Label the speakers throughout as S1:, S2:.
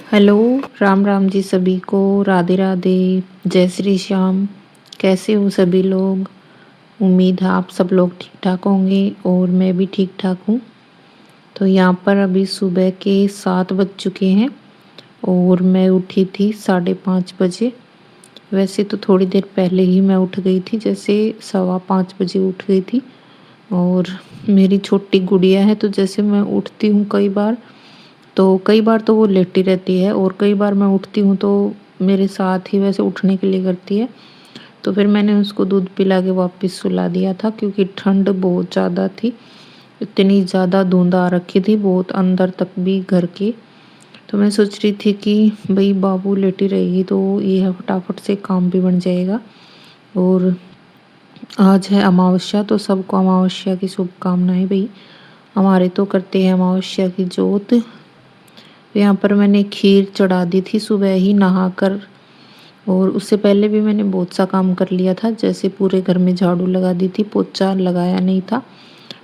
S1: Hello, Ram Ram ji सभी को। राधे राधे। जय श्री श्याम। कैसे हो सभी लोग? उम्मीद है आप सब लोग ठीक ठाक होंगे और मैं भी ठीक ठाक हूँ। तो यहाँ पर अभी सुबह के 7 बज चुके हैं और मैं उठी थी 5:30 बजे। वैसे तो थोड़ी देर पहले ही मैं उठ गई थी, जैसे 5:15 बजे उठ गई थी। और मेरी छोटी गुड़िया है, तो जैसे मैं उठती हूँ कई बार तो वो लेटी रहती है और कई बार मैं उठती हूँ तो मेरे साथ ही वैसे उठने के लिए करती है। तो फिर मैंने उसको दूध पिला के वापस सुला दिया था, क्योंकि ठंड बहुत ज़्यादा थी। इतनी ज़्यादा धुंध आ रखी थी, बहुत अंदर तक भी घर के। तो मैं सोच रही थी कि भाई बाबू लेटी रहेगी तो ये है, फटाफट से काम भी बन जाएगा। और आज है अमावस्या, तो सबको अमावस्या की शुभकामनाएं भाई। हमारे तो करते हैं अमावस्या की जोत। यहाँ पर मैंने खीर चढ़ा दी थी सुबह ही नहाकर। और उससे पहले भी मैंने बहुत सा काम कर लिया था, जैसे पूरे घर में झाड़ू लगा दी थी, पोछा लगाया नहीं था।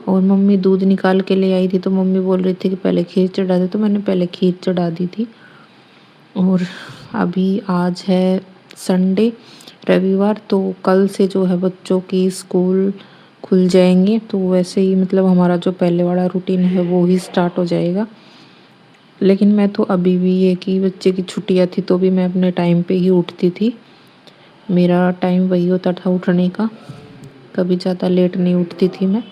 S1: और मम्मी दूध निकाल के ले आई थी, तो मम्मी बोल रही थी कि पहले खीर चढ़ा दे, तो मैंने पहले खीर चढ़ा दी थी। और अभी आज है संडे, रविवार, तो कल से जो है बच्चों की स्कूल खुल जाएंगे। तो वैसे ही मतलब हमारा जो पहले वाला रूटीन है वो ही स्टार्ट हो जाएगा। लेकिन मैं तो अभी भी ये कि बच्चे की छुट्टियां थी तो भी मैं अपने टाइम पे ही उठती थी। मेरा टाइम वही होता था उठने का, कभी ज़्यादा लेट नहीं उठती थी मैं।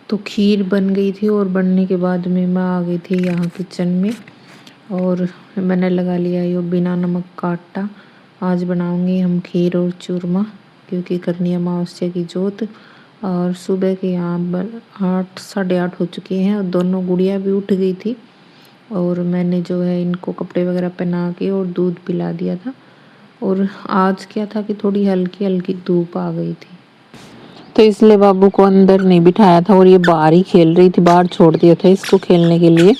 S1: तो खीर बन गई थी और बनने के बाद में मैं आ गई थी यहाँ किचन में। और मैंने लगा लिया ये बिना नमक का आटा। आज बनाऊंगी हम खीर और चूरमा, क्योंकि करनी है अमावस्या की जोत। और सुबह के यहाँ 8 8:30 हो चुके हैं और दोनों गुड़िया भी उठ गई थी। और मैंने जो है इनको कपड़े वगैरह पहना के और दूध पिला दिया था। और आज क्या था कि थोड़ी हल्की हल्की धूप आ गई थी, तो इसलिए बाबू को अंदर नहीं बिठाया था और ये बाहर ही खेल रही थी। बाहर छोड़ दिया था इसको खेलने के लिए।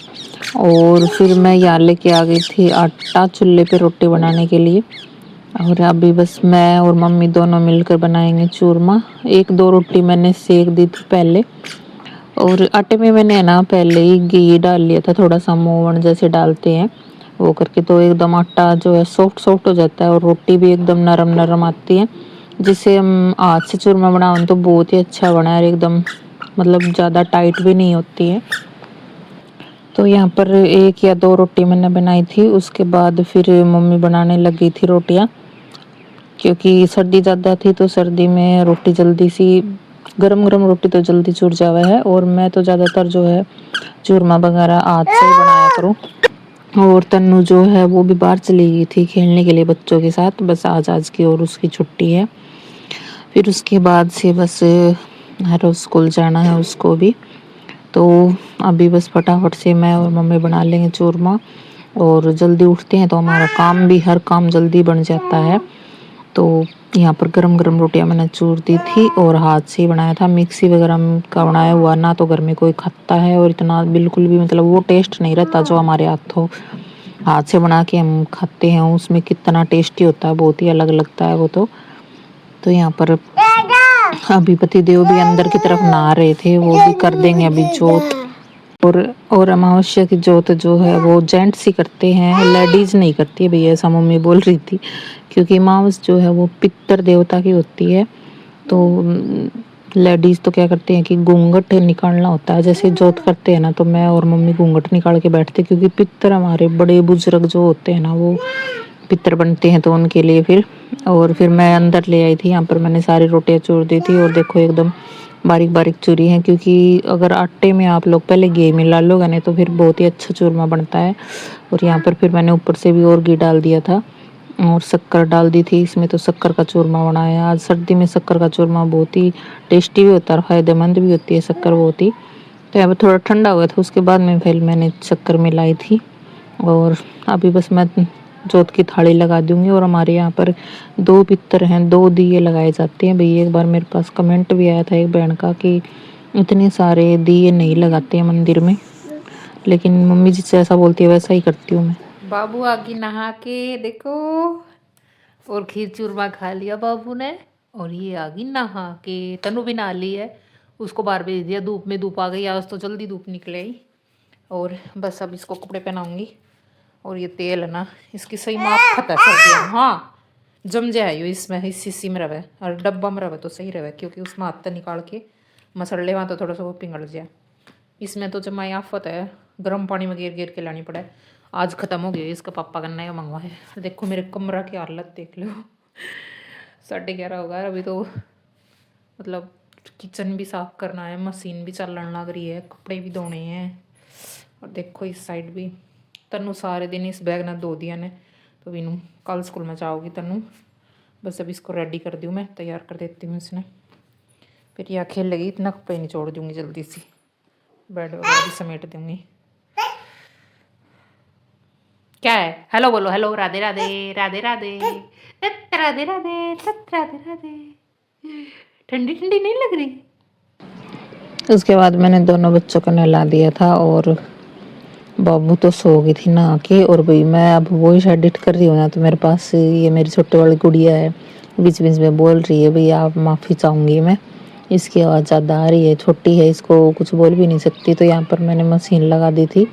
S1: और फिर मैं यहाँ लेके आ गई थी आटा चूल्हे पे रोटी बनाने के लिए। और अभी बस मैं और मम्मी दोनों मिलकर बनाएंगे चूरमा। 1-2 रोटी मैंने सेक दी थी पहले। और आटे में मैंने है ना पहले ही घी डाल लिया था, थोड़ा सा मोवन जैसे डालते हैं वो करके, तो एकदम आटा जो है सॉफ्ट सॉफ्ट हो जाता है और रोटी भी एकदम नरम नरम आती है। जिसे हम हाथ से चूरमा बनाओ तो बहुत ही अच्छा बना है एकदम, मतलब ज़्यादा टाइट भी नहीं होती है। तो यहाँ पर 1 या 2 रोटी मैंने बनाई थी, उसके बाद फिर मम्मी बनाने लगी थी रोटियाँ। क्योंकि सर्दी ज़्यादा थी तो सर्दी में रोटी जल्दी सी, गरम गरम रोटी तो जल्दी चुर जावा है। और मैं तो ज़्यादातर जो है चूरमा वगैरह हाथ से ही बनाया करूँ। और तन्नू जो है वो भी बाहर चली गई थी खेलने के लिए बच्चों के साथ, बस आज की और उसकी छुट्टी है। फिर उसके बाद से बस हर रोज स्कूल जाना है उसको भी। तो अभी बस फटाफट से मैं और मम्मी बना लेंगे चूरमा। और जल्दी उठते हैं तो हमारा काम भी, हर काम जल्दी बन जाता है। तो यहाँ पर गरम गरम रोटियां मैंने चूर दी थी और हाथ से ही बनाया था। मिक्सी वगैरह का बनाया हुआ ना तो घर में कोई खाता है, और इतना बिल्कुल भी मतलब वो टेस्ट नहीं रहता जो हमारे हाथ से बना के हम खाते हैं। उसमें कितना टेस्टी होता है, बहुत ही अलग लगता है वो तो यहाँ पर अभी पति देव भी अंदर की तरफ नहा रहे थे, वो भी कर देंगे अभी जोत। और अमावस्या की जोत जो है वो जेंट्स ही करते हैं, लेडीज नहीं करती है भैया, ऐसा मम्मी बोल रही थी। क्योंकि अमावस जो है वो पितर देवता की होती है। तो लेडीज तो क्या करते हैं कि घूंघट निकालना होता है, जैसे जोत करते हैं ना तो मैं और मम्मी घूंघट निकाल के बैठते, क्योंकि पितर हमारे बड़े बुजुर्ग जो होते हैं ना वो पितर बनते हैं, तो उनके लिए फिर। और फिर मैं अंदर ले आई थी, यहाँ पर मैंने सारी रोटियां चूर दी थी और देखो एकदम बारीक बारीक चूरी हैं। क्योंकि अगर आटे में आप लोग पहले घी मिला लोगे ना तो फिर बहुत ही अच्छा चूरमा बनता है। और यहाँ पर फिर मैंने ऊपर से भी और घी डाल दिया था और शक्कर डाल दी थी इसमें, तो शक्कर का चूरमा बनाया आज। सर्दी में शक्कर का चूरमा बहुत ही टेस्टी भी होता है और फायदेमंद भी होती है शक्कर बहुत ही। तो यहाँ पर थोड़ा ठंडा हुआ था, उसके बाद में फिर मैंने शक्कर मिलाई थी। और अभी बस मैं जोत की थाली लगा दूंगी। और हमारे यहाँ पर 2 पित्तर हैं, 2 दिए लगाए जाते हैं भई। एक बार मेरे पास कमेंट भी आया था एक बहन का कि इतने सारे दिए नहीं लगाते हैं मंदिर में, लेकिन मम्मी जी जैसा बोलती है वैसा ही करती हूँ मैं। बाबू आगे नहा के देखो, और खीर चूरमा खा लिया बाबू ने। और ये आ गई नहा के, तनु भी नहा ली है, उसको बाहर भेज दिया, धूप आ गई आज तो जल्दी धूप निकले आई। और बस अब इसको कपड़े पहनाऊंगी और ये तेल है ना, इसकी सही माप खता सर्दियों में। हाँ जम जाए यो इसमें, इस शीशी में रहे और डब्बा में रहे तो सही रहे, क्योंकि उसमें हाथ निकाल के मसले वहाँ तो थोड़ा सा वो पिघल जाए। इसमें तो जमाई आफत है, गर्म पानी में गिर गिर के लानी पड़े। आज ख़त्म हो गया, इसका पापा का नया मंगवा है। देखो मेरे कमरा की हालत देख लो। 11:30 होगा अभी तो, मतलब किचन भी साफ़ करना है, मशीन भी चलने लग रही है, कपड़े भी धोने हैं। और देखो इस साइड भी तनु सारे दिन इस बैग ने धो दिया ने, तो विनू कल स्कूल में जाओगी तनु। बस अभी इसको रेडी कर दूँ, मैं तैयार कर देती हूँ इसने, फिर यह खेलेगी। इतना कपड़े नहीं छोड़ दूँगी, जल्दी सी बेड वगैरह भी समेट दूँगी। क्या है? हेलो बोलो, हेलो, राधे राधे राधे राधे राधे राधे राधे राधे। ठंडी ठंडी नहीं लग रही? उसके बाद मैंने दोनों बच्चों को नहला दिया था और बाबू तो सो गई थी नहा के। और भाई मैं अब वॉइस एडिट कर रही हूँ ना, तो मेरे पास ये मेरी छोटे वाली गुड़िया है, बीच बीच में बोल रही है भैया आप माफ़ी चाहूँगी मैं, इसकी आवाज़ ज़्यादा आ रही है, छोटी है, इसको कुछ बोल भी नहीं सकती। तो यहाँ पर मैंने मशीन लगा दी थी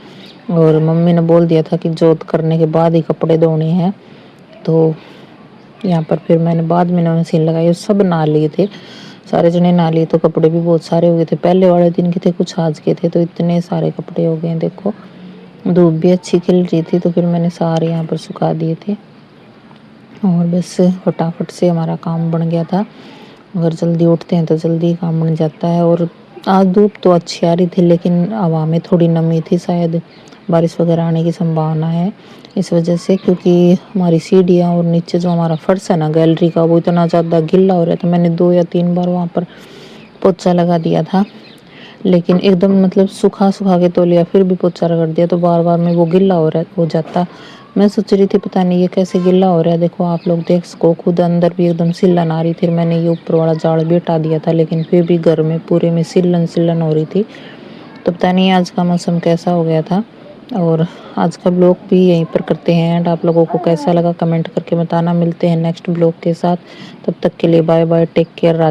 S1: और मम्मी ने बोल दिया था कि जोत करने के बाद ही कपड़े धोने हैं। तो यहाँ पर फिर मैंने बाद में मशीन लगाई, सब नहा लिए थे, सारे जने नहा लिए, तो कपड़े भी बहुत सारे हो गए थे। पहले वाले दिन के थे, कुछ आज के थे, तो इतने सारे कपड़े हो गए। देखो धूप भी अच्छी खिल रही थी, तो फिर मैंने सारे यहाँ पर सुखा दिए थे और बस फटाफट से हमारा काम बन गया था। अगर जल्दी उठते हैं तो जल्दी काम बन जाता है। और आज धूप तो अच्छी आ रही थी, लेकिन हवा में थोड़ी नमी थी, शायद बारिश वगैरह आने की संभावना है इस वजह से, क्योंकि हमारी सीढ़ियाँ और नीचे जो हमारा फर्श है ना गैलरी का, वो इतना ज़्यादा गिल्ला हो रहा था। मैंने 2 या 3 बार वहाँ पर पोछा लगा दिया था, लेकिन एकदम मतलब सूखा के तो लिया, फिर भी पोछा रगड़ दिया तो बार बार में वो गिल्ला हो जाता। मैं सोच रही थी पता नहीं ये कैसे गिल्ला हो रहा है। देखो आप लोग देख सको, खुद अंदर भी एकदम सिलन आ रही थी। मैंने ये ऊपर वाला जाल भी हटा दिया था, लेकिन फिर भी घर में पूरे में सिलन हो रही थी। तो पता नहीं आज का मौसम कैसा हो गया था। और आज का ब्लॉग भी यहीं पर करते हैं एंड आप लोगों को कैसा लगा कमेंट करके बताना। मिलते हैं नेक्स्ट ब्लॉग के साथ, तब तक के लिए बाय बाय, टेक केयर।